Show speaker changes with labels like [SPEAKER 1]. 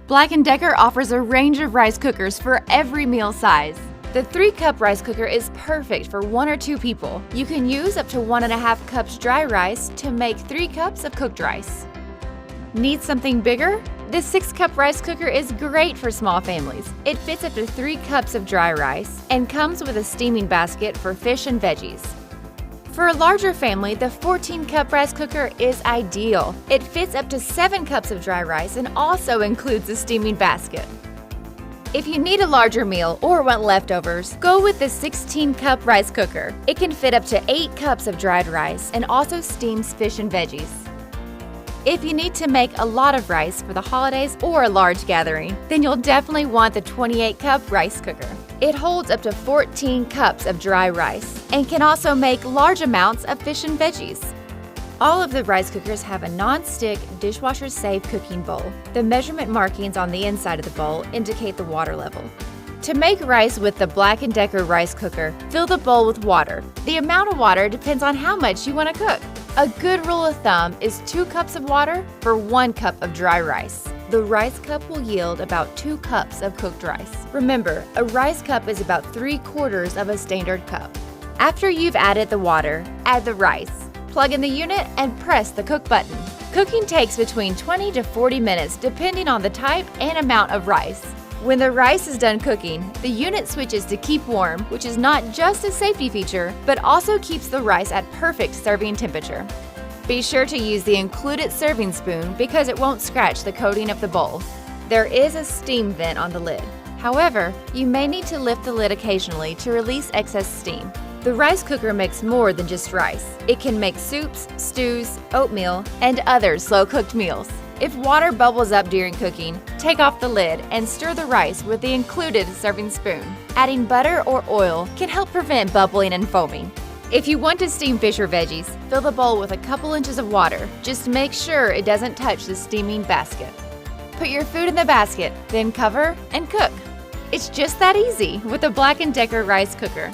[SPEAKER 1] BLACK+DECKER offers a range of rice cookers for every meal size. The 3-cup rice cooker is perfect for 1 or 2 people. You can use up to 1.5 cups dry rice to make 3 cups of cooked rice. Need something bigger? This 6-cup rice cooker is great for small families. It fits up to 3 cups of dry rice and comes with a steaming basket for fish and veggies. For a larger family, the 14-cup rice cooker is ideal. It fits up to 7 cups of dry rice and also includes a steaming basket. If you need a larger meal or want leftovers, go with the 16-cup rice cooker. It can fit up to 8 cups of dried rice and also steams fish and veggies. If you need to make a lot of rice for the holidays or a large gathering, then you'll definitely want the 28-cup rice cooker. It holds up to 14 cups of dry rice and can also make large amounts of fish and veggies. All of the rice cookers have a non-stick, dishwasher-safe cooking bowl. The measurement markings on the inside of the bowl indicate the water level. To make rice with the BLACK+DECKER rice cooker, fill the bowl with water. The amount of water depends on how much you want to cook. A good rule of thumb is 2 cups of water for 1 cup of dry rice. The rice cup will yield about 2 cups of cooked rice. Remember, a rice cup is about 3/4 of a standard cup. After you've added the water, add the rice. Plug in the unit and press the cook button. Cooking takes between 20 to 40 minutes depending on the type and amount of rice. When the rice is done cooking, the unit switches to keep warm, which is not just a safety feature, but also keeps the rice at perfect serving temperature. Be sure to use the included serving spoon because it won't scratch the coating of the bowl. There is a steam vent on the lid. However, you may need to lift the lid occasionally to release excess steam. The rice cooker makes more than just rice. It can make soups, stews, oatmeal, and other slow-cooked meals. If water bubbles up during cooking, take off the lid and stir the rice with the included serving spoon. Adding butter or oil can help prevent bubbling and foaming. If you want to steam fish or veggies, fill the bowl with a couple inches of water. Just make sure it doesn't touch the steaming basket. Put your food in the basket, then cover and cook. It's just that easy with the BLACK+DECKER rice cooker.